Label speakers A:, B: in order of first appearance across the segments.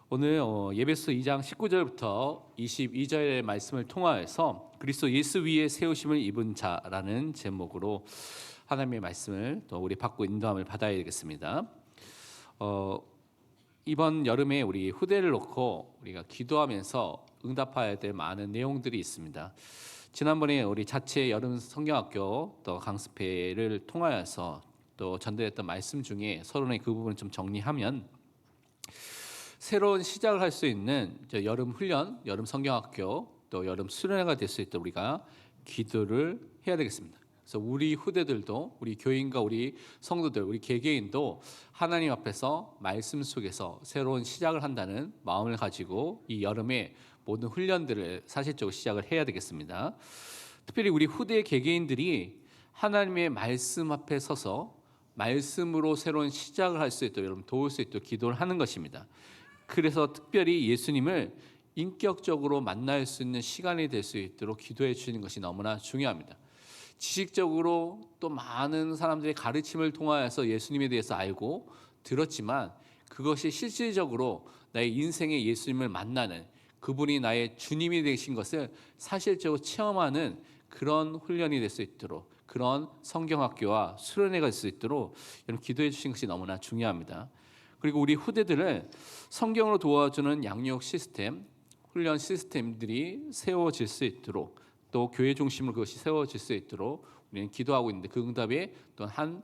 A: 오늘 예배소 2장 19절부터 22절의 말씀을 통하여서 그리스도 예수 위에 세우심을 입은 자라는 제목으로 하나님의 말씀을 또 우리 받고 인도함을 받아야 되겠습니다. 이번 여름에 우리 후대를 놓고 우리가 기도하면서 응답해야 될 많은 내용들이 있습니다. 지난번에 우리 자체 여름 성경학교 또 강습회를 통하여서 또 전달했던 말씀 중에 서론의 그 부분을 좀 정리하면 새로운 시작을 할 수 있는 여름 훈련, 여름 성경학교, 또 여름 수련회가 될 수 있도록 우리가 기도를 해야 되겠습니다. 그래서 우리 후대들도, 우리 교인과 우리 성도들, 우리 개개인도 하나님 앞에서 말씀 속에서 새로운 시작을 한다는 마음을 가지고 이 여름에 모든 훈련들을 사실적으로 시작을 해야 되겠습니다. 특별히 우리 후대 개개인들이 하나님의 말씀 앞에 서서 말씀으로 새로운 시작을 할 수 있도록 여러분 도울 수 있도록 기도를 하는 것입니다. 그래서 특별히 예수님을 인격적으로 만날 수 있는 시간이 될 수 있도록 기도해 주시는 것이 너무나 중요합니다. 지식적으로 또 많은 사람들의 가르침을 통하여서 예수님에 대해서 알고 들었지만 그것이 실질적으로 나의 인생에 예수님을 만나는, 그분이 나의 주님이 되신 것을 사실적으로 체험하는 그런 훈련이 될 수 있도록, 그런 성경학교와 수련회가 될 수 있도록 여러분 기도해 주신 것이 너무나 중요합니다. 그리고 우리 후대들을 성경으로 도와주는 양육 시스템, 훈련 시스템들이 세워질 수 있도록, 또 교회 중심으로 그것이 세워질 수 있도록 우리는 기도하고 있는데, 그 응답의 또 한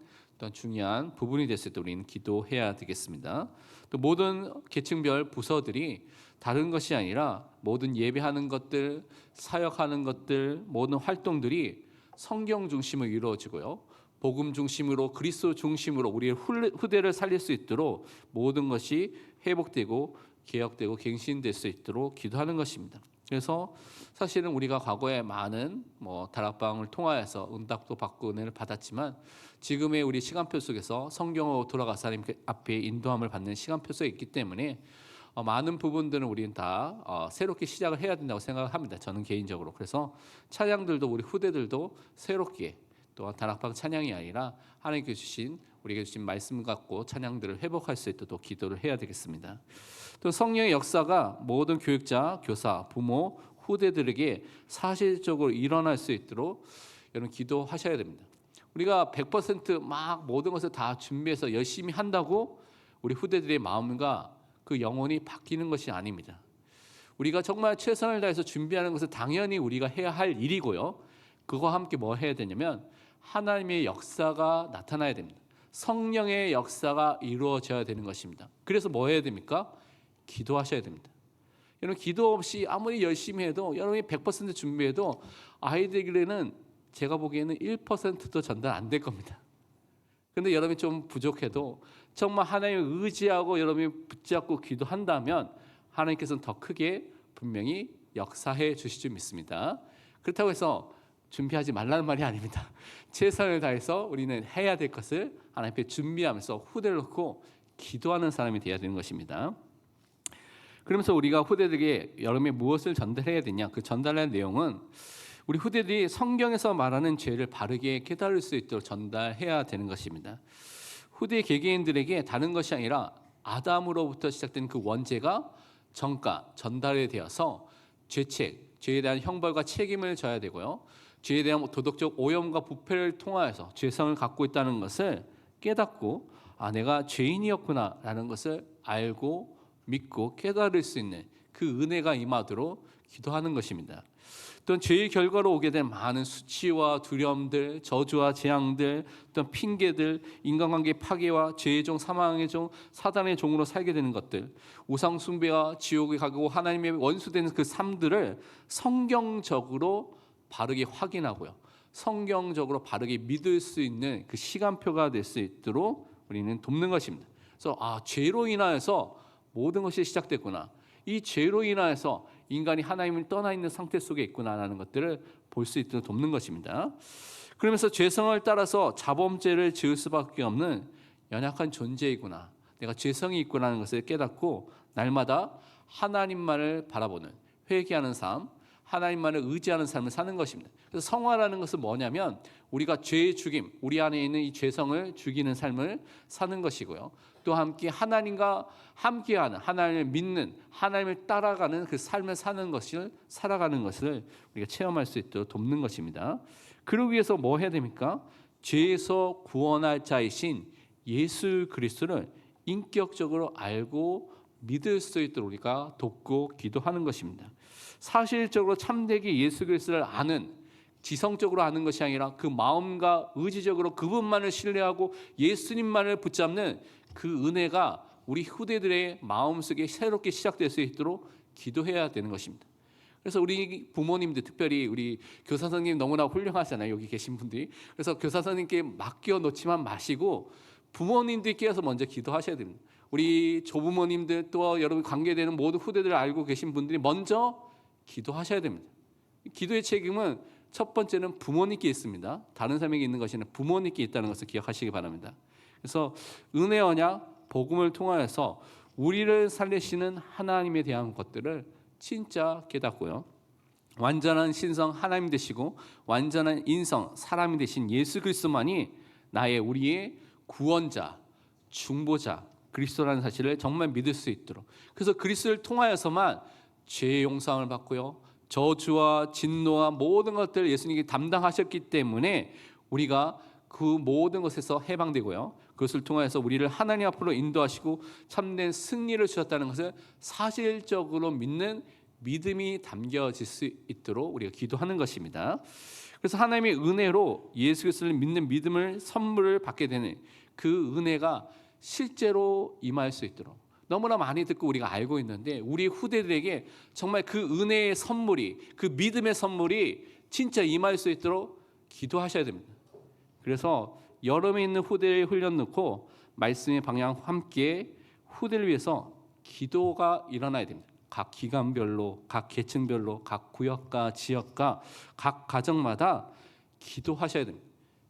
A: 중요한 부분이 될 수 있도록 우리는 기도해야 되겠습니다. 또 모든 계층별 부서들이 다른 것이 아니라 모든 예배하는 것들, 사역하는 것들, 모든 활동들이 성경 중심으로 이루어지고요, 복음 중심으로, 그리스도 중심으로 우리의 후대를 살릴 수 있도록 모든 것이 회복되고 개혁되고 갱신될 수 있도록 기도하는 것입니다. 그래서 사실은 우리가 과거에 많은 다락방을 통하여서 응답도 받고 은혜를 받았지만, 지금의 우리 시간표 속에서 성경으로 돌아가서 하나님 앞에 인도함을 받는 시간표 속에 있기 때문에 많은 부분들은 우리는 다 새롭게 시작을 해야 된다고 생각을 합니다. 저는 개인적으로. 그래서 찬양들도 우리 후대들도 새롭게, 또한 다락방 찬양이 아니라 하나님께 주신, 우리에게 주신 말씀 갖고 찬양들을 회복할 수 있도록 기도를 해야 되겠습니다. 또 성령의 역사가 모든 교육자, 교사, 부모, 후대들에게 사실적으로 일어날 수 있도록 여러분 기도하셔야 됩니다. 우리가 100% 모든 것을 다 준비해서 열심히 한다고 우리 후대들의 마음과 그 영혼이 바뀌는 것이 아닙니다. 우리가 정말 최선을 다해서 준비하는 것은 당연히 우리가 해야 할 일이고요, 그거와 함께 뭐 해야 되냐면 하나님의 역사가 나타나야 됩니다. 성령의 역사가 이루어져야 되는 것입니다. 그래서 뭐 해야 됩니까? 기도하셔야 됩니다. 여러분 기도 없이 아무리 열심히 해도, 여러분이 100% 준비해도 아이들에게는 제가 보기에는 1%도 전달 안 될 겁니다. 그런데 여러분이 좀 부족해도 정말 하나님을 의지하고 여러분이 붙잡고 기도한다면 하나님께서는 더 크게 분명히 역사해 주실 줄 믿습니다. 그렇다고 해서 준비하지 말라는 말이 아닙니다. 최선을 다해서 우리는 해야 될 것을 하나님 앞에 준비하면서 후대를 놓고 기도하는 사람이 되어야 되는 것입니다. 그러면서 우리가 후대들에게 여름에 무엇을 전달해야 되냐, 그 전달할 내용은 우리 후대들이 성경에서 말하는 죄를 바르게 깨달을 수 있도록 전달해야 되는 것입니다. 후대 개개인들에게 다른 것이 아니라 아담으로부터 시작된 그 원죄가 전달이 되어서 죄책, 죄에 대한 형벌과 책임을 져야 되고요, 죄에 대한 도덕적 오염과 부패를 통하여서 죄성을 갖고 있다는 것을 깨닫고, 내가 죄인이었구나 라는 것을 알고 믿고 깨달을 수 있는 그 은혜가 임하도록 기도하는 것입니다. 또한 죄의 결과로 오게 된 많은 수치와 두려움들, 저주와 재앙들, 또 핑계들, 인간관계 파괴와 죄의 종, 사망의 종, 사단의 종으로 살게 되는 것들, 우상 숭배와 지옥에 가고 하나님의 원수되는 그 삶들을 성경적으로 바르게 확인하고요, 성경적으로 바르게 믿을 수 있는 그 시간표가 될 수 있도록 우리는 돕는 것입니다. 그래서 죄로 인하여서 모든 것이 시작됐구나, 이 죄로 인하여서 인간이 하나님을 떠나 있는 상태 속에 있구나라는 것들을 볼 수 있도록 돕는 것입니다. 그러면서 죄성을 따라서 자범죄를 지을 수밖에 없는 연약한 존재이구나, 내가 죄성이 있구나라는 것을 깨닫고 날마다 하나님만을 바라보는, 회개하는 삶, 하나님만을 의지하는 삶을 사는 것입니다. 그래서 성화라는 것은 뭐냐면 우리가 죄의 죽임, 우리 안에 있는 이 죄성을 죽이는 삶을 사는 것이고요, 또 함께 하나님과 함께하는, 하나님을 믿는, 하나님을 따라가는 그 삶을 살아가는 것을 우리가 체험할 수 있도록 돕는 것입니다. 그러기 위해서 뭐 해야 됩니까? 죄에서 구원할 자이신 예수 그리스도를 인격적으로 알고 믿을 수 있도록 우리가 돕고 기도하는 것입니다. 사실적으로 참되게 예수 그리스도를 아는, 지성적으로 아는 것이 아니라 그 마음과 의지적으로 그분만을 신뢰하고 예수님만을 붙잡는 그 은혜가 우리 후대들의 마음속에 새롭게 시작될 수 있도록 기도해야 되는 것입니다. 그래서 우리 부모님들, 특별히 우리 교사 선생님 너무나 훌륭하잖아요, 여기 계신 분들이. 그래서 교사 선생님께 맡겨 놓지만 마시고 부모님들께서 먼저 기도하셔야 됩니다. 우리 조부모님들, 또 여러분 관계되는 모든 후대들을 알고 계신 분들이 먼저 기도하셔야 됩니다. 기도의 책임은 첫 번째는 부모님께 있습니다. 다른 사람에게 있는 것이 아니라 부모님께 있다는 것을 기억하시기 바랍니다. 그래서 은혜 언약, 복음을 통하여서 우리를 살리시는 하나님에 대한 것들을 진짜 깨닫고요, 완전한 신성 하나님 되시고 완전한 인성 사람이 되신 예수 그리스도만이 우리의 구원자, 중보자, 그리스도라는 사실을 정말 믿을 수 있도록, 그래서 그리스도를 통하여서만 죄의 용서를 받고요, 저주와 진노와 모든 것들을 예수님이 담당하셨기 때문에 우리가 그 모든 것에서 해방되고요, 그것을 통해서 우리를 하나님 앞으로 인도하시고 참된 승리를 주셨다는 것을 사실적으로 믿는 믿음이 담겨질 수 있도록 우리가 기도하는 것입니다. 그래서 하나님의 은혜로 예수 그리스도를 믿는 믿음을 선물을 받게 되는 그 은혜가 실제로 임할 수 있도록, 너무나 많이 듣고 우리가 알고 있는데 우리 후대들에게 정말 그 은혜의 선물이, 그 믿음의 선물이 진짜 임할 수 있도록 기도하셔야 됩니다. 그래서 여름에 있는 후대에 흘려놓고 말씀의 방향 함께 후대를 위해서 기도가 일어나야 됩니다. 각 기관별로, 각 계층별로, 각 구역과 지역과 각 가정마다 기도하셔야 됩니다.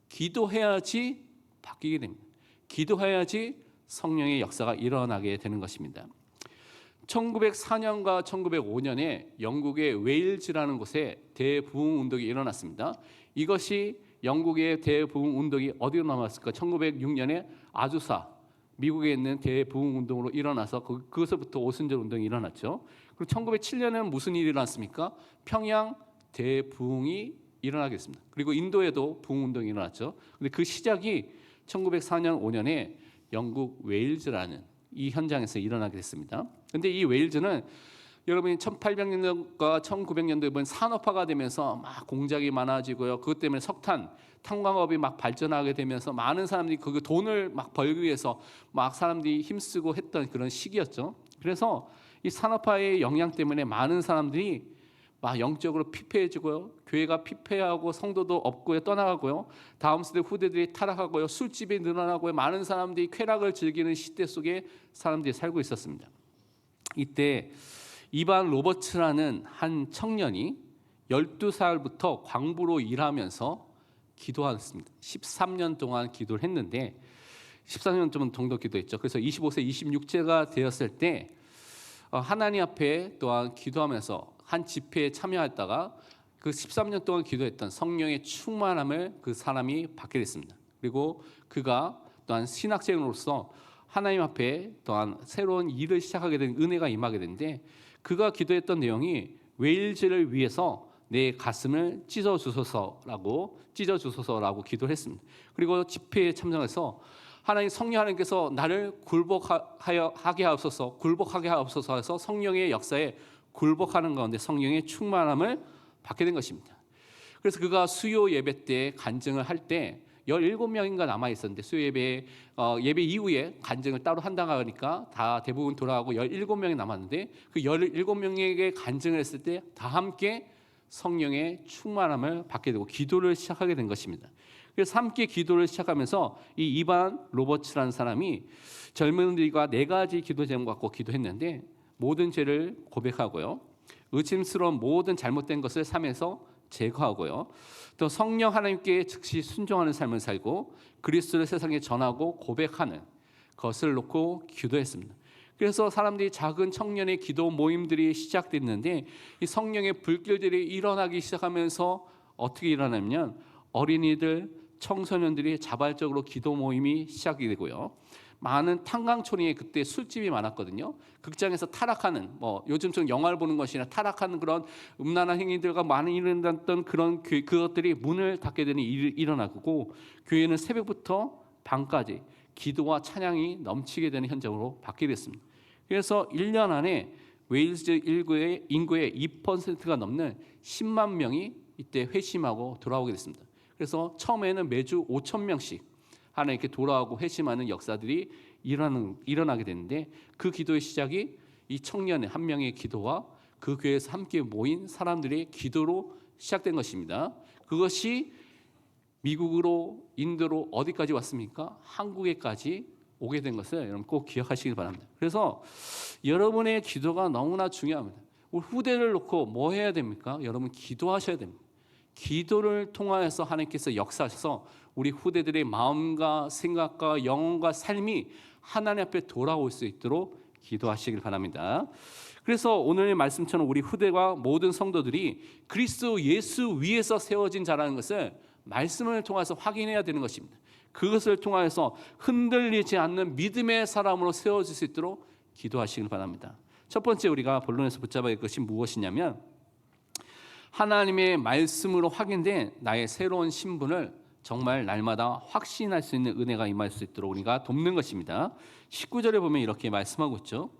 A: 기도해야지 바뀌게 됩니다. 기도해야지 성령의 역사가 일어나게 되는 것입니다. 1904년과 1905년에 영국의 웨일즈라는 곳에 대부흥 운동이 일어났습니다. 이것이 영국의 대부흥 운동이 어디로 남았을까? 1906년에 아주사, 미국에 있는 대부흥 운동으로 일어나서 그것부터 오순절 운동이 일어났죠. 그리고 1907년에는 무슨 일이 일어났습니까? 평양 대부흥이 일어나게 됐습니다. 그리고 인도에도 부흥 운동이 일어났죠. 근데 그 시작이 1904년 5년에 영국 웨일즈라는 이 현장에서 일어나게 됐습니다. 근데 이 웨일즈는 여러분이 1800년대과 1900년도에 보면 산업화가 되면서 막 공장이 많아지고요. 그것 때문에 석탄, 탄광업이 막 발전하게 되면서 많은 사람들이 그 돈을 막 벌기 위해서 막 사람들이 힘쓰고 했던 그런 시기였죠. 그래서 이 산업화의 영향 때문에 많은 사람들이 막 영적으로 피폐해지고요, 교회가 피폐하고 성도도 없고요, 떠나가고요, 다음 세대 후대들이 타락하고요, 술집이 늘어나고요, 많은 사람들이 쾌락을 즐기는 시대 속에 사람들이 살고 있었습니다. 이때 이반 로버츠라는 한 청년이 12살부터 광부로 일하면서 기도했습니다. 13년 동안 기도를 했는데 13년 정도 기도했죠. 그래서 25세, 26세가 되었을 때 하나님 앞에 또한 기도하면서 한 집회에 참여했다가 그 13년 동안 기도했던 성령의 충만함을 그 사람이 받게 됐습니다. 그리고 그가 또한 신학생으로서 하나님 앞에 또한 새로운 일을 시작하게 된 은혜가 임하게 되는데, 그가 기도했던 내용이 웨일즈를 위해서 내 가슴을 찢어주소서라고 기도했습니다. 그리고 집회에 참석해서 하나님 성령 하나님께서 나를 굴복하게 하옵소서 해서 성령의 역사에 굴복하는 가운데 성령의 충만함을 받게 된 것입니다. 그래서 그가 수요 예배 때 간증을 할 때 17명인가 남아 있었는데, 수요 예배 이후에 간증을 따로 한다고 하니까 다 대부분 돌아가고 17명이 남았는데, 그 17명에게 간증을 했을 때 다 함께 성령의 충만함을 받게 되고 기도를 시작하게 된 것입니다. 그래서 함께 기도를 시작하면서 이 이반 로버츠라는 사람이 젊은이들과 4가지 기도 제목 갖고 기도했는데, 모든 죄를 고백하고요, 의심스러운 모든 잘못된 것을 삶에서 제거하고요, 또 성령 하나님께 즉시 순종하는 삶을 살고 그리스도를 세상에 전하고 고백하는 것을 놓고 기도했습니다. 그래서 사람들이 작은 청년의 기도 모임들이 시작됐는데, 이 성령의 불길들이 일어나기 시작하면서 어떻게 일어나냐면 어린이들, 청소년들이 자발적으로 기도 모임이 시작이 되고요, 많은 탄광촌이 그때 술집이 많았거든요. 극장에서 타락하는, 요즘처럼 영화를 보는 것이 아니라 타락하는 그런 음란한 행위들과 많이 일어났던 그런 그것들이 문을 닫게 되는 일이 일어나고, 교회는 새벽부터 밤까지 기도와 찬양이 넘치게 되는 현장으로 바뀌게 됐습니다. 그래서 1년 안에 웨일즈 인구의 2%가 넘는 10만 명이 이때 회심하고 돌아오게 됐습니다. 그래서 처음에는 매주 5,000명씩 하나 이렇게 돌아오고 회심하는 역사들이 일어나게 되는데, 그 기도의 시작이 이 청년의 한 명의 기도와 그 교회에서 함께 모인 사람들의 기도로 시작된 것입니다. 그것이 미국으로, 인도로 어디까지 왔습니까? 한국에까지 오게 된 것을 여러분 꼭 기억하시길 바랍니다. 그래서 여러분의 기도가 너무나 중요합니다. 우리 후대를 놓고 뭐 해야 됩니까? 여러분 기도하셔야 됩니다. 기도를 통하여서 하나님께서 역사하셔서 우리 후대들의 마음과 생각과 영혼과 삶이 하나님 앞에 돌아올 수 있도록 기도하시길 바랍니다. 그래서 오늘의 말씀처럼 우리 후대와 모든 성도들이 그리스도 예수 위에서 세워진 자라는 것을 말씀을 통해서 확인해야 되는 것입니다. 그것을 통하여서 흔들리지 않는 믿음의 사람으로 세워질 수 있도록 기도하시길 바랍니다. 첫 번째 우리가 본론에서 붙잡아야 할 것이 무엇이냐면, 하나님의 말씀으로 확인된 나의 새로운 신분을 정말 날마다 확신할 수 있는 은혜가 임할 수 있도록 우리가 돕는 것입니다. 19절에 보면 이렇게 말씀하고 있죠.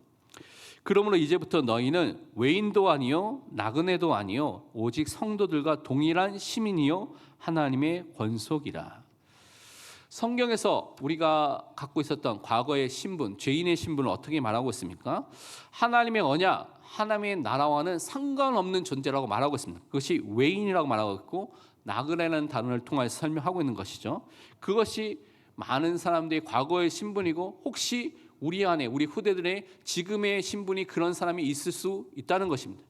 A: 그러므로 이제부터 너희는 외인도 아니요 나그네도 아니요 오직 성도들과 동일한 시민이요 하나님의 권속이라. 성경에서 우리가 갖고 있었던 과거의 신분, 죄인의 신분을 어떻게 말하고 있습니까? 하나님의 언약, 하나님의 나라와는 상관없는 존재라고 말하고 있습니다. 그것이 외인이라고 말하고 있고, 나그네라는 단어를 통해서 설명하고 있는 것이죠. 그것이 많은 사람들의 과거의 신분이고, 혹시 우리 안에, 우리 후대들의 지금의 신분이 그런 사람이 있을 수 있다는 것입니다.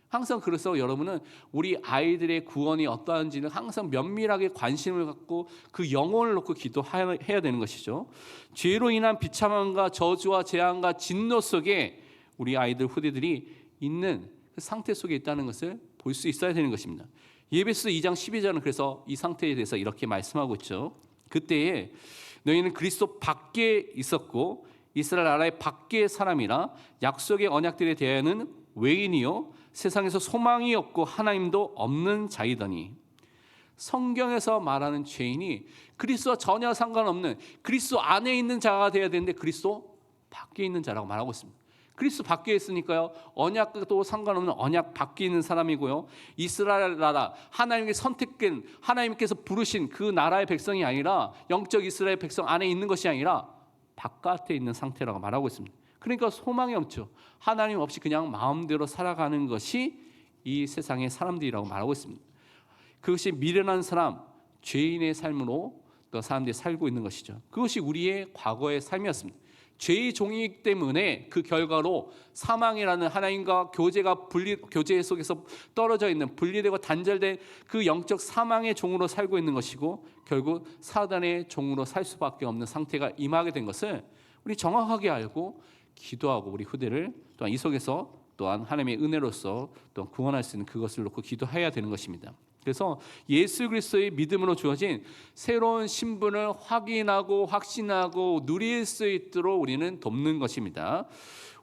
A: 항상 그래서 여러분은 우리 아이들의 구원이 어떠한지는 항상 면밀하게 관심을 갖고 그 영혼을 놓고 기도해야 되는 것이죠. 죄로 인한 비참함과 저주와 재앙과 진노 속에 우리 아이들 후대들이 있는 그 상태 속에 있다는 것을 볼 수 있어야 되는 것입니다. 예배서 2장 12절은 그래서 이 상태에 대해서 이렇게 말씀하고 있죠. 그때에 너희는 그리스도 밖에 있었고 이스라엘 나라의 밖의 사람이라 약속의 언약들에 대하여는 외인이요 세상에서 소망이 없고 하나님도 없는 자이더니. 성경에서 말하는 죄인이 그리스도와 전혀 상관없는 그리스도 안에 있는 자가 되어야 되는데 그리스도 밖에 있는 자라고 말하고 있습니다. 그리스도 밖에 있으니까요, 언약도 상관없는 언약 밖에 있는 사람이고요, 이스라엘 나라, 하나님께 선택된, 하나님께서 부르신 그 나라의 백성이 아니라, 영적 이스라엘 백성 안에 있는 것이 아니라 바깥에 있는 상태라고 말하고 있습니다. 그러니까 소망이 없죠. 하나님 없이 그냥 마음대로 살아가는 것이 이 세상의 사람들이라고 말하고 있습니다. 그것이 미련한 사람, 죄인의 삶으로 또 사람들이 살고 있는 것이죠. 그것이 우리의 과거의 삶이었습니다. 죄의 종이기 때문에 그 결과로 사망이라는 하나님과 교제 속에서 떨어져 있는, 분리되고 단절된 그 영적 사망의 종으로 살고 있는 것이고, 결국 사단의 종으로 살 수밖에 없는 상태가 임하게 된 것을 우리 정확하게 알고 기도하고, 우리 후대를 또한 이 속에서 또한 하나님의 은혜로서 또한 구원할 수 있는 그것을 놓고 기도해야 되는 것입니다. 그래서 예수 그리스도의 믿음으로 주어진 새로운 신분을 확인하고 확신하고 누릴 수 있도록 우리는 돕는 것입니다.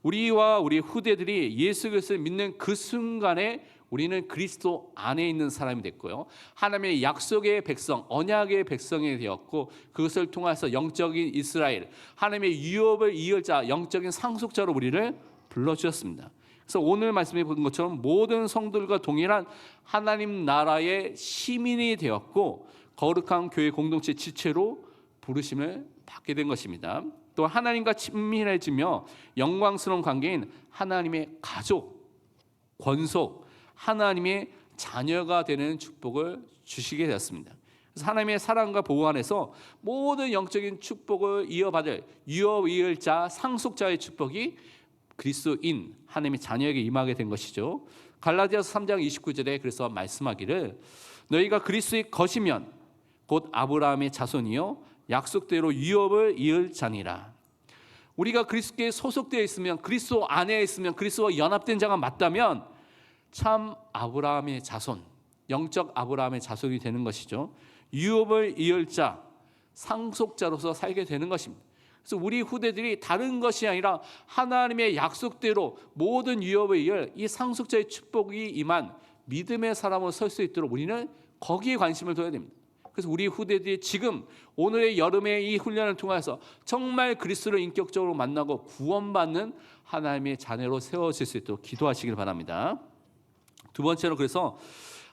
A: 우리와 우리 후대들이 예수 그리스도를 믿는 그 순간에 우리는 그리스도 안에 있는 사람이 됐고요, 하나님의 약속의 백성, 언약의 백성이 되었고, 그것을 통해서 영적인 이스라엘, 하나님의 유업을 이을 자, 영적인 상속자로 우리를 불러주셨습니다. 그래서 오늘 말씀해 본 것처럼 모든 성도들과 동일한 하나님 나라의 시민이 되었고, 거룩한 교회 공동체 지체로 부르심을 받게 된 것입니다. 또 하나님과 친밀해지며 영광스러운 관계인 하나님의 가족, 권속, 하나님의 자녀가 되는 축복을 주시게 되었습니다. 그래서 하나님의 사랑과 보호 안에서 모든 영적인 축복을 이어받을 유업 이을 자, 상속자의 축복이 그리스도인 하나님의 자녀에게 임하게 된 것이죠. 갈라디아서 3장 29절에 그래서 말씀하기를 너희가 그리스도의 것이면 곧 아브라함의 자손이요 약속대로 유업을 이을 자니라. 우리가 그리스도께 소속되어 있으면, 그리스도 안에 있으면, 그리스도와 연합된 자가 맞다면 참 아브라함의 자손, 영적 아브라함의 자손이 되는 것이죠. 유업을 이을 자, 상속자로서 살게 되는 것입니다. 그래서 우리 후대들이 다른 것이 아니라 하나님의 약속대로 모든 위협에 의해 이 상속자의 축복이 임한 믿음의 사람으로 설 수 있도록 우리는 거기에 관심을 둬야 됩니다. 그래서 우리 후대들이 지금 오늘의 여름의 이 훈련을 통해서 정말 그리스도를 인격적으로 만나고 구원받는 하나님의 자녀로 세워질 수 있도록 기도하시길 바랍니다. 두 번째로, 그래서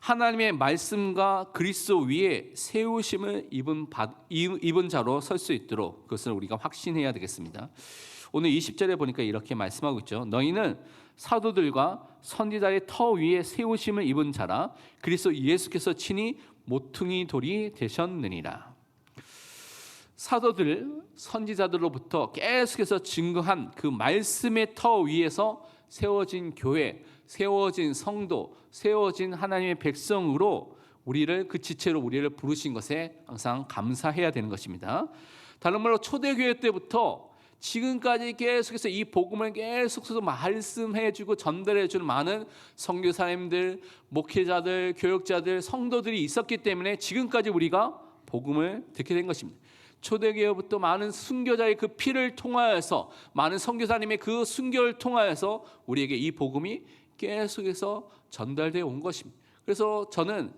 A: 하나님의 말씀과 그리스도 위에 세우심을 입은 자로 설 수 있도록 그것을 우리가 확신해야 되겠습니다. 오늘 20절에 보니까 이렇게 말씀하고 있죠. 너희는 사도들과 선지자의 터 위에 세우심을 입은 자라. 그리스도 예수께서 친히 모퉁이 돌이 되셨느니라. 사도들, 선지자들로부터 계속해서 증거한 그 말씀의 터 위에서 세워진 교회, 세워진 성도, 세워진 하나님의 백성으로 우리를, 그 지체로 우리를 부르신 것에 항상 감사해야 되는 것입니다. 다른 말로 초대교회 때부터 지금까지 계속해서 이 복음을 계속해서 말씀해주고 전달해주는 많은 선교사님들, 목회자들, 교역자들, 성도들이 있었기 때문에 지금까지 우리가 복음을 듣게 된 것입니다. 초대교회부터 많은 순교자의 그 피를 통하여서, 많은 선교사님의 그 순교를 통하여서 우리에게 이 복음이 계속해서 전달되어 온 것입니다. 그래서 저는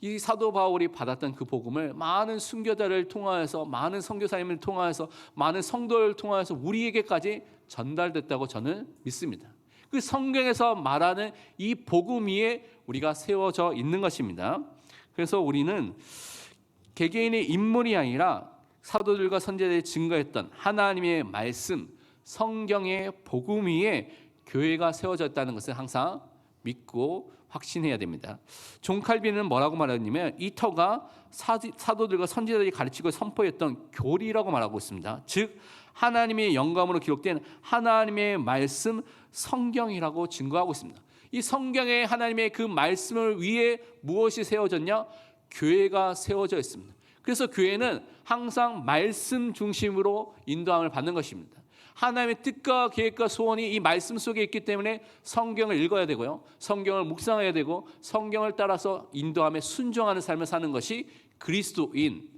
A: 이 사도 바울이 받았던 그 복음을 많은 순교자를 통하여서, 많은 선교사님을 통하여서, 많은 성도를 통하여서 우리에게까지 전달됐다고 저는 믿습니다. 그 성경에서 말하는 이 복음 위에 우리가 세워져 있는 것입니다. 그래서 우리는 개개인의 인물이 아니라 사도들과 선지자들이 증거했던 하나님의 말씀, 성경의 복음 위에 교회가 세워져 있다는 것을 항상 믿고 확신해야 됩니다. 존 칼빈은 뭐라고 말하냐면 이 터가 사도들과 선지자들이 가르치고 선포했던 교리라고 말하고 있습니다. 즉 하나님의 영감으로 기록된 하나님의 말씀, 성경이라고 증거하고 있습니다. 이 성경에 하나님의 그 말씀을 위해 무엇이 세워졌냐? 교회가 세워져 있습니다. 그래서 교회는 항상 말씀 중심으로 인도함을 받는 것입니다. 하나님의 뜻과 계획과 소원이 이 말씀 속에 있기 때문에 성경을 읽어야 되고요, 성경을 묵상해야 되고, 성경을 따라서 인도함에 순종하는 삶을 사는 것이 그리스도인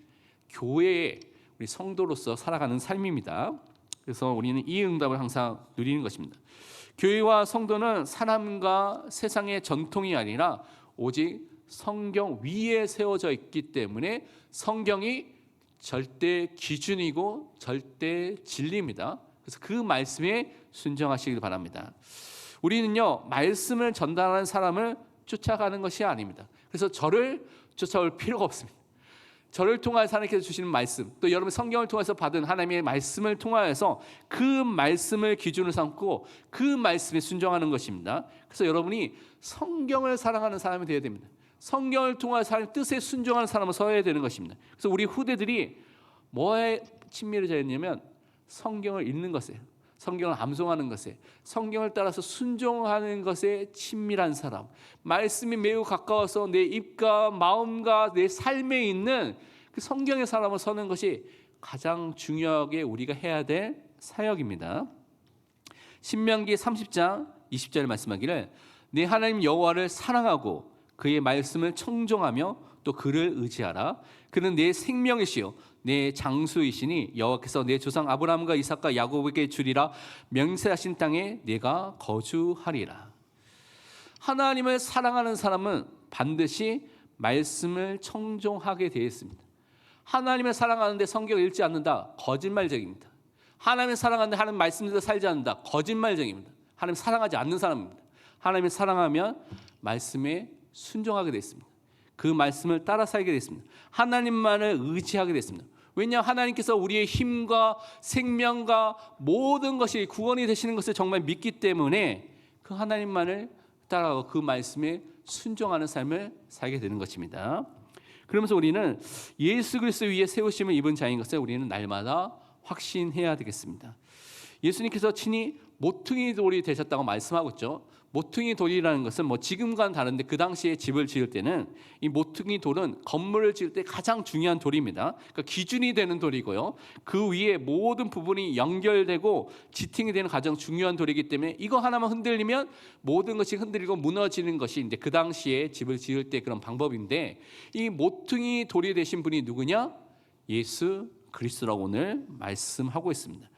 A: 교회의 우리 성도로서 살아가는 삶입니다. 그래서 우리는 이 응답을 항상 누리는 것입니다. 교회와 성도는 사람과 세상의 전통이 아니라 오직 성경 위에 세워져 있기 때문에 성경이 절대 기준이고 절대 진리입니다. 그래서 그 말씀에 순종하시길 바랍니다. 우리는요, 말씀을 전달하는 사람을 쫓아가는 것이 아닙니다. 그래서 저를 쫓아올 필요가 없습니다. 저를 통하여서 하나님께서 주시는 말씀, 또 여러분 성경을 통해서 받은 하나님의 말씀을 통하여서 그 말씀을 기준으로 삼고 그 말씀에 순종하는 것입니다. 그래서 여러분이 성경을 사랑하는 사람이 되어야 됩니다. 성경을 통해서 하나님의 뜻에 순종하는 사람을 서야 되는 것입니다. 그래서 우리 후대들이 뭐에 친밀해졌냐면 성경을 읽는 것에, 성경을 암송하는 것에, 성경을 따라서 순종하는 것에 친밀한 사람, 말씀이 매우 가까워서 내 입과 마음과 내 삶에 있는 그 성경의 사람을 서는 것이 가장 중요하게 우리가 해야 될 사역입니다. 신명기 30장 20절에 말씀하기를 내 하나님 여호와를 사랑하고 그의 말씀을 청종하며 또 그를 의지하라. 그는 내 생명이시요 내 장수이시니 여호와께서 내 조상 아브라함과 이삭과 야곱에게 주리라 명세하신 땅에 내가 거주하리라. 하나님을 사랑하는 사람은 반드시 말씀을 청종하게 되어 있습니다. 하나님을 사랑하는데 성경을 읽지 않는다, 거짓말쟁입니다. 하나님을 사랑하는데 하나님 말씀대로 살지 않는다, 거짓말쟁입니다. 하나님 사랑하지 않는 사람입니다. 하나님을 사랑하면 말씀에 순종하게 되어 있습니다. 그 말씀을 따라 살게 됐습니다. 하나님만을 의지하게 됐습니다. 왜냐하면 하나님께서 우리의 힘과 생명과 모든 것이 구원이 되시는 것을 정말 믿기 때문에 그 하나님만을 따라가고 그 말씀에 순종하는 삶을 살게 되는 것입니다. 그러면서 우리는 예수 그리스도 위에 세우심을 입은 자인 것을 우리는 날마다 확신해야 되겠습니다. 예수님께서 친히 모퉁이 돌이 되셨다고 말씀하고 있죠. 모퉁이 돌이라는 것은 뭐 지금과는 다른데 그 당시에 집을 지을 때는 이 모퉁이 돌은 건물을 지을 때 가장 중요한 돌입니다. 그러니까 기준이 되는 돌이고요. 그 위에 모든 부분이 연결되고 지탱이 되는 가장 중요한 돌이기 때문에 이거 하나만 흔들리면 모든 것이 흔들리고 무너지는 것이 이제 그 당시에 집을 지을 때 그런 방법인데, 이 모퉁이 돌이 되신 분이 누구냐? 예수 그리스도라고 오늘 말씀하고 있습니다.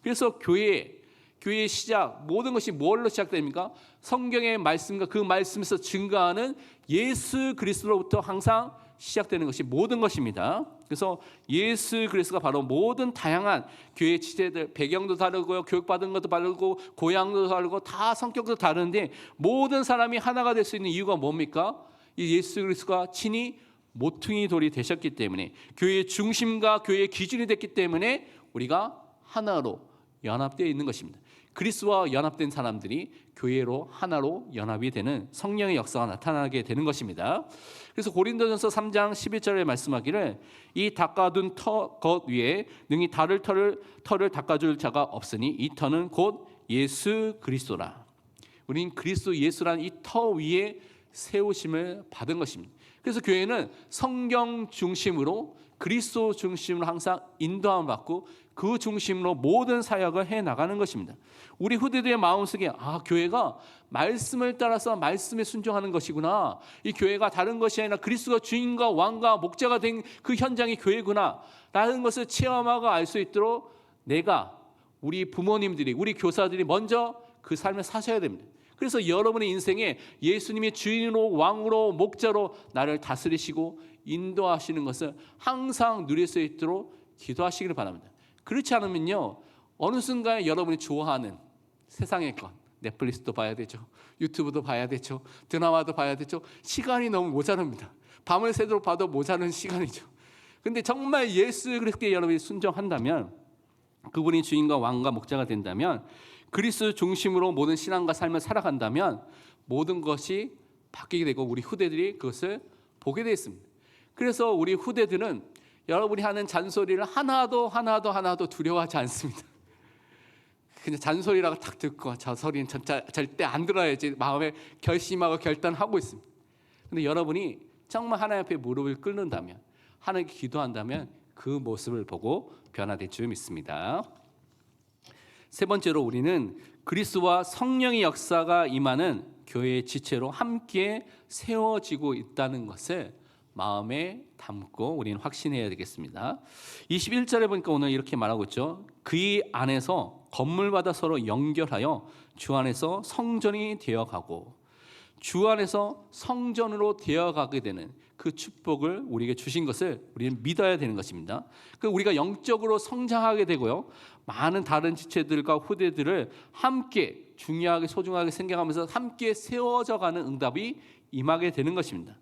A: 그래서 교회의 시작, 모든 것이 뭘로 시작됩니까? 성경의 말씀과 그 말씀에서 증거하는 예수 그리스도로부터 항상 시작되는 것이 모든 것입니다. 그래서 예수 그리스도가 바로 모든 다양한 교회 지체들, 배경도 다르고요, 교육받은 것도 다르고, 고향도 다르고, 다 성격도 다른데 모든 사람이 하나가 될 수 있는 이유가 뭡니까? 이 예수 그리스도가 친히 모퉁이 돌이 되셨기 때문에, 교회의 중심과 교회의 기준이 됐기 때문에 우리가 하나로 연합되어 있는 것입니다. 그리스도와 연합된 사람들이 교회로 하나로 연합이 되는 성령의 역사가 나타나게 되는 것입니다. 그래서 고린도전서 3장 11절에 말씀하기를 이 닦아둔 것 위에 능히 다를 털을 닦아줄 자가 없으니 이 터는 곧 예수 그리스도라. 우린 그리스도 예수라는 이 터 위에 세우심을 받은 것입니다. 그래서 교회는 성경 중심으로, 그리스도 중심으로 항상 인도함을 받고 그 중심으로 모든 사역을 해나가는 것입니다. 우리 후대들의 마음속에 교회가 말씀을 따라서 말씀에 순종하는 것이구나, 이 교회가 다른 것이 아니라 그리스도가 주인과 왕과 목자가 된 그 현장이 교회구나 라는 것을 체험하고 알 수 있도록 내가, 우리 부모님들이, 우리 교사들이 먼저 그 삶을 사셔야 됩니다. 그래서 여러분의 인생에 예수님이 주인으로, 왕으로, 목자로 나를 다스리시고 인도하시는 것을 항상 누릴 수 있도록 기도하시기를 바랍니다. 그렇지 않으면요, 어느 순간에 여러분이 좋아하는 세상의 것, 넷플릭스도 봐야 되죠, 유튜브도 봐야 되죠, 드라마도 봐야 되죠. 시간이 너무 모자랍니다. 밤을 새도록 봐도 모자른 시간이죠. 근데 정말 예수 그리스도께 여러분이 순종한다면, 그분이 주인과 왕과 목자가 된다면, 그리스도 중심으로 모든 신앙과 삶을 살아간다면 모든 것이 바뀌게 되고 우리 후대들이 그것을 보게 되어 있습니다. 그래서 우리 후대들은 여러분이 하는 잔소리를 하나도 두려워하지 않습니다. 그냥 잔소리라고 딱 듣고 저 소리는 절대 안 들어야지 마음에 결심하고 결단하고 있습니다. 그런데 여러분이 정말 하나님 앞에 무릎을 꿇는다면, 하나님께 기도한다면 그 모습을 보고 변화될 줄 믿습니다. 세 번째로 우리는 그리스도와 성령의 역사가 임하는 교회의 지체로 함께 세워지고 있다는 것을 마음에 담고 우리는 확신해야 되겠습니다. 21절에 보니까 오늘 이렇게 말하고 있죠. 그 안에서 건물마다 서로 연결하여 주 안에서 성전이 되어가고, 주 안에서 성전으로 되어가게 되는 그 축복을 우리에게 주신 것을 우리는 믿어야 되는 것입니다. 우리가 영적으로 성장하게 되고요, 많은 다른 지체들과 후대들을 함께 중요하게 소중하게 생각하면서 함께 세워져가는 응답이 임하게 되는 것입니다.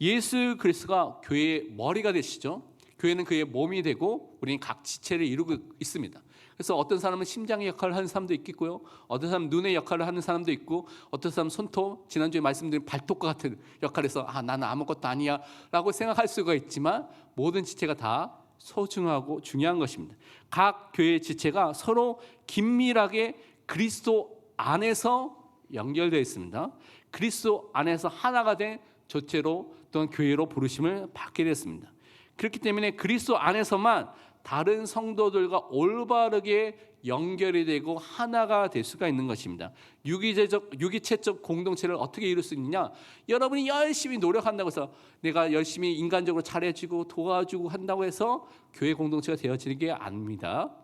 A: 예수 그리스도가 교회의 머리가 되시죠. 교회는 그의 몸이 되고 우리는 각 지체를 이루고 있습니다. 그래서 어떤 사람은 심장의 역할을 하는 사람도 있겠고요, 어떤 사람은 눈의 역할을 하는 사람도 있고, 어떤 사람은 손톱, 지난주에 말씀드린 발톱과 같은 역할에서 나는 아무것도 아니야 라고 생각할 수가 있지만, 모든 지체가 다 소중하고 중요한 것입니다. 각 교회의 지체가 서로 긴밀하게 그리스도 안에서 연결되어 있습니다. 그리스도 안에서 하나가 된 조체로 또는 교회로 부르심을 받게 됐습니다. 그렇기 때문에 그리스도 안에서만 다른 성도들과 올바르게 연결이 되고 하나가 될 수가 있는 것입니다. 유기체적 공동체를 어떻게 이룰 수 있느냐? 여러분이 열심히 노력한다고 해서, 내가 열심히 인간적으로 잘해주고 도와주고 한다고 해서 교회 공동체가 되어지는 게 아닙니다.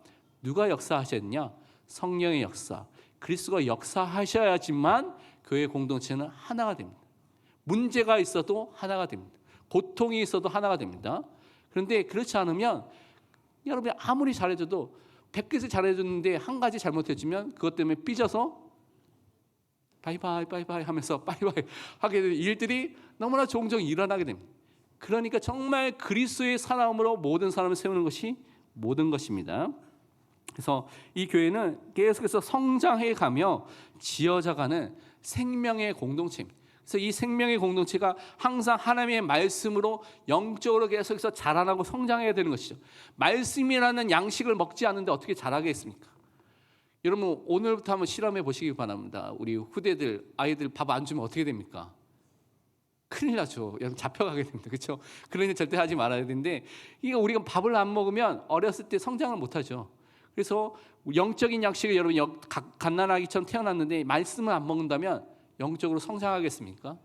A: 누가 역사하셨느냐? 성령의 역사, 그리스도가 역사하셔야지만 교회 공동체는 하나가 됩니다. 문제가 있어도 하나가 됩니다. 고통이 있어도 하나가 됩니다. 그런데 그렇지 않으면 여러분이 아무리 잘해줘도 100개씩 잘해줬는데 한 가지 잘못해주면 그것 때문에 삐져서 바이바이 하면서 바이바이 하게 되는 일들이 너무나 종종 일어나게 됩니다. 그러니까 정말 그리스도의 사람으로 모든 사람을 세우는 것이 모든 것입니다. 그래서 이 교회는 계속해서 성장해 가며 지어져가는 생명의 공동체입니다. 그래서 이 생명의 공동체가 항상 하나님의 말씀으로 영적으로 계속해서 자라나고 성장해야 되는 것이죠. 말씀이라는 양식을 먹지 않는데 어떻게 자라겠습니까? 여러분, 오늘부터 한번 실험해 보시기 바랍니다. 우리 후대들, 아이들 밥 안 주면 어떻게 됩니까? 큰일 나죠. 여러분, 잡혀가게 됩니다. 그렇죠? 그러니 절대 하지 말아야 되는데, 이게 우리가 밥을 안 먹으면 어렸을 때 성장을 못하죠. 그래서 영적인 양식을 여러분 갓난아기처럼 태어났는데 말씀을 안 먹는다면 영적으로 성장하겠습니까?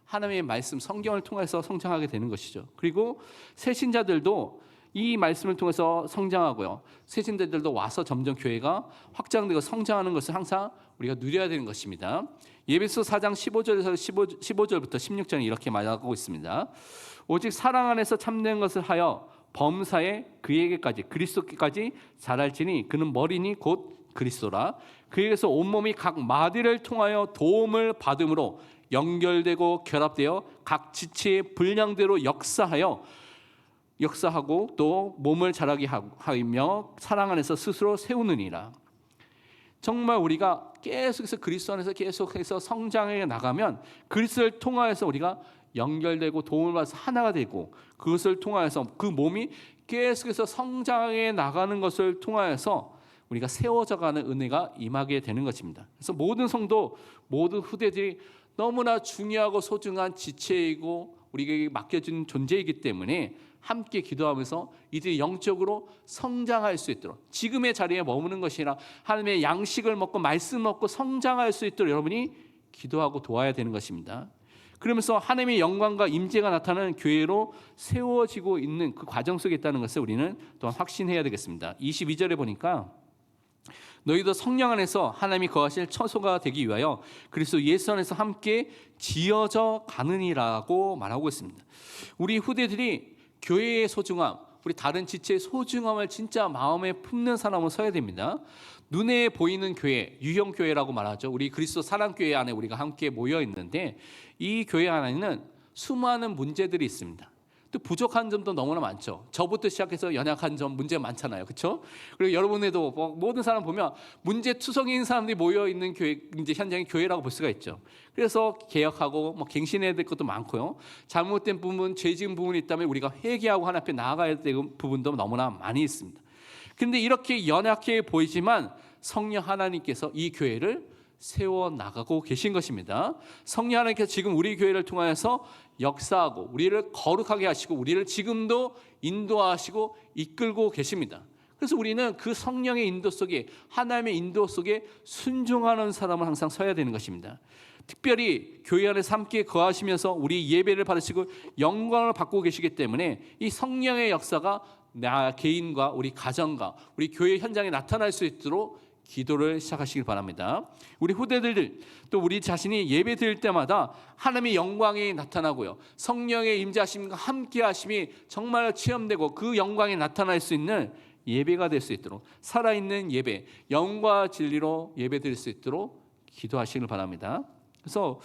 A: 하나님의 말씀, 성경을 통해서 성장하게 되는 것이죠. 그리고 새신자들도 이 말씀을 통해서 성장하고요. 세신대들도 와서 점점 교회가 확장되고 성장하는 것을 항상 우리가 누려야 되는 것입니다. 예배소 4장 15절에서 15절부터 16절에 이렇게 말하고 있습니다. 오직 사랑 안에서 참된 것을 하여 범사에 그에게까지 그리스도께까지 자랄지니 그는 머리니 곧 그리스도라. 그에게서 온몸이 각 마디를 통하여 도움을 받음으로 연결되고 결합되어 각 지체의 분량대로 역사하고 또 몸을 자라게 하며 사랑 안에서 스스로 세우느니라. 정말 우리가 계속해서 그리스도 안에서 계속해서 성장해 나가면 그리스도를 통하여서 우리가 연결되고 도움을 받아서 하나가 되고, 그것을 통하여서 그 몸이 계속해서 성장해 나가는 것을 통하여서 우리가 세워져가는 은혜가 임하게 되는 것입니다. 그래서 모든 성도, 모든 후대들이 너무나 중요하고 소중한 지체이고 우리에게 맡겨진 존재이기 때문에 함께 기도하면서 이들이 영적으로 성장할 수 있도록, 지금의 자리에 머무는 것이 아니라 하나님의 양식을 먹고 말씀 먹고 성장할 수 있도록 여러분이 기도하고 도와야 되는 것입니다. 그러면서 하나님의 영광과 임재가 나타나는 교회로 세워지고 있는 그 과정 속에 있다는 것을 우리는 또한 확신해야 되겠습니다. 22절에 보니까 너희도 성령 안에서 하나님이 거하실 처소가 되기 위하여 그리스도 예수 안에서 함께 지어져 가느니라고 말하고 있습니다. 우리 후대들이 교회의 소중함, 우리 다른 지체의 소중함을 진짜 마음에 품는 사람으로 서야 됩니다. 눈에 보이는 교회, 유형교회라고 말하죠. 우리 그리스도 사랑교회 안에 우리가 함께 모여 있는데 이 교회 안에는 수많은 문제들이 있습니다. 또 부족한 점도 너무나 많죠. 저부터 시작해서 연약한 점, 문제 많잖아요. 그렇죠? 그리고 여러분에도 모든 사람 보면 문제투성이인 사람들이 모여 있는 교회, 이제 현장의 교회라고 볼 수가 있죠. 그래서 개혁하고 갱신해야 될 것도 많고요. 잘못된 부분, 죄 지은 부분이 있다면 우리가 회개하고 하나님 앞에 나아가야 될 부분도 너무나 많이 있습니다. 그런데 이렇게 연약해 보이지만 성령 하나님께서 이 교회를 세워나가고 계신 것입니다. 성령 하나님께서 지금 우리 교회를 통하여서 역사하고 우리를 거룩하게 하시고 우리를 지금도 인도하시고 이끌고 계십니다. 그래서 우리는 그 성령의 인도 속에, 하나님의 인도 속에 순종하는 사람을 항상 서야 되는 것입니다. 특별히 교회 안에서 함께 거하시면서 우리 예배를 받으시고 영광을 받고 계시기 때문에 이 성령의 역사가 나 개인과 우리 가정과 우리 교회 현장에 나타날 수 있도록 기도를 시작하시길 바랍니다. 우리 후대들 또 우리 자신이 예배 드릴 때마다 하나님의 영광이 나타나고요, 성령의 임재하심과 함께하심이 정말 체험되고 그 영광이 나타날 수 있는 예배가 될 수 있도록, 살아있는 예배, 영과 진리로 예배 드릴 수 있도록 기도하시길 바랍니다. 그래서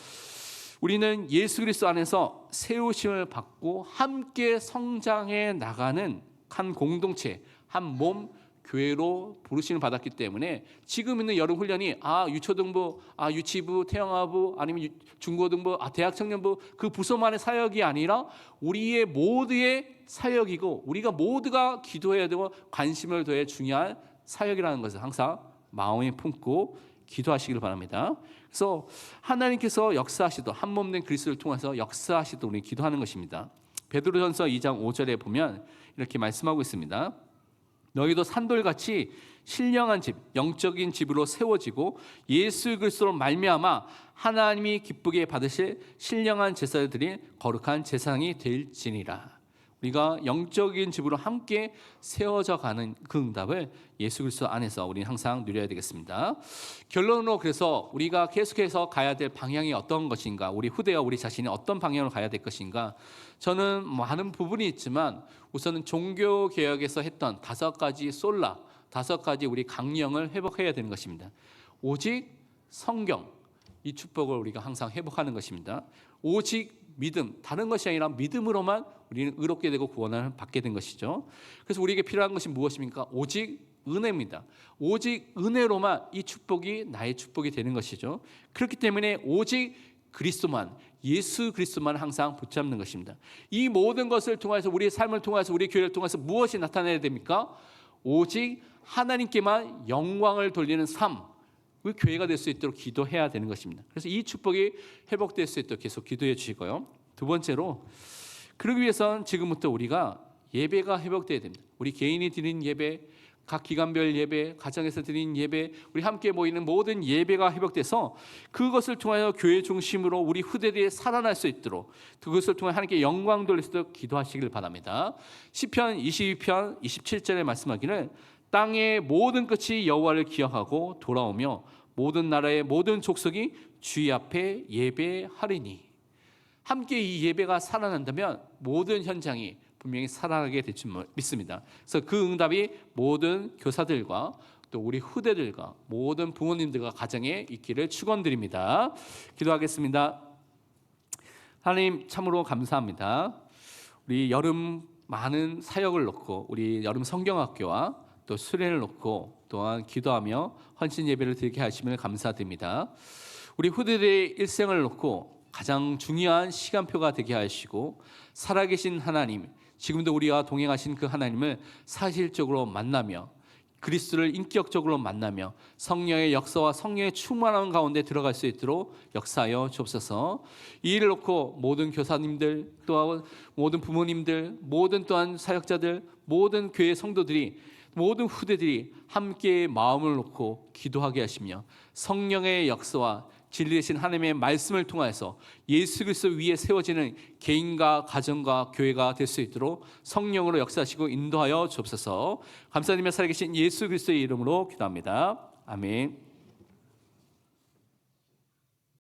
A: 우리는 예수 그리스도 안에서 세우심을 받고 함께 성장해 나가는 한 공동체, 한 몸, 교회로 부르심을 받았기 때문에 지금 있는 여름 훈련이 유초등부, 유치부, 태영아부, 아니면 중고등부, 대학 청년부 그 부서만의 사역이 아니라 우리의 모두의 사역이고 우리가 모두가 기도해야 되고 관심을 둬야 중요한 사역이라는 것을 항상 마음에 품고 기도하시길 바랍니다. 그래서 하나님께서 역사하시도록, 한 몸 된 그리스도를 통해서 역사하시도록 우리 기도하는 것입니다. 베드로전서 2장 5절에 보면 이렇게 말씀하고 있습니다. 너희도 산돌같이 신령한 집, 영적인 집으로 세워지고 예수 그리스도로 말미암아 하나님이 기쁘게 받으실 신령한 제사를 드릴 거룩한 제사장이 될지니라. 우리가 영적인 집으로 함께 세워져 가는 그 응답을 예수 그리스도 안에서 우리는 항상 누려야 되겠습니다. 결론으로 그래서 우리가 계속해서 가야 될 방향이 어떤 것인가, 우리 후대와 우리 자신이 어떤 방향으로 가야 될 것인가, 저는 많은 부분이 있지만 우선은 종교개혁에서 했던 5가지 솔라, 5가지 우리 강령을 회복해야 되는 것입니다. 오직 성경, 이 축복을 우리가 항상 회복하는 것입니다. 오직 믿음, 다른 것이 아니라 믿음으로만 우리는 의롭게 되고 구원을 받게 된 것이죠. 그래서 우리에게 필요한 것이 무엇입니까? 오직 은혜입니다. 오직 은혜로만 이 축복이 나의 축복이 되는 것이죠. 그렇기 때문에 오직 그리스도만, 예수 그리스도만 항상 붙잡는 것입니다. 이 모든 것을 통해서, 우리의 삶을 통해서, 우리 교회를 통해서 무엇이 나타나야 됩니까? 오직 하나님께만 영광을 돌리는 삶, 그 교회가 될 수 있도록 기도해야 되는 것입니다. 그래서 이 축복이 회복될 수 있도록 계속 기도해 주시고요. 두 번째로, 그러기 위해서는 지금부터 우리가 예배가 회복돼야 됩니다. 우리 개인이 드리는 예배, 각 기관별 예배, 가정에서 드린 예배, 우리 함께 모이는 모든 예배가 회복돼서 그것을 통하여 교회 중심으로 우리 후대들이 살아날 수 있도록 그것을 통해 하나님께 영광 돌릴 수 있도록 기도하시길 바랍니다. 시편 22편 27절에 말씀하기를 땅의 모든 끝이 여호와를 기억하고 돌아오며 모든 나라의 모든 족속이 주의 앞에 예배하리니. 함께 이 예배가 살아난다면 모든 현장이 분명히 살아나게 될 줄 믿습니다. 그래서 그 응답이 모든 교사들과 또 우리 후대들과 모든 부모님들과 가정에 있기를 축원드립니다. 기도하겠습니다. 하나님 참으로 감사합니다. 우리 여름 많은 사역을 놓고 우리 여름 성경학교와 또 수련을 놓고 또한 기도하며 헌신 예배를 드리게 하시면 감사드립니다. 우리 후대들의 일생을 놓고 가장 중요한 시간표가 되게 하시고 살아계신 하나님, 지금도 우리와 동행하신 그 하나님을 사실적으로 만나며 그리스도를 인격적으로 만나며 성령의 역사와 성령의 충만함 가운데 들어갈 수 있도록 역사하여 주옵소서. 이 일을 놓고 모든 교사님들, 또 모든 부모님들, 모든 또한 사역자들, 모든 교회 성도들이, 모든 후대들이 함께 마음을 놓고 기도하게 하시며 성령의 역사와 진리 되신 하나님의 말씀을 통하여서 예수 그리스도 위에 세워지는 개인과 가정과 교회가 될 수 있도록 성령으로 역사하시고 인도하여 주옵소서. 감사드리며 살아계신 예수 그리스도의 이름으로 기도합니다. 아멘.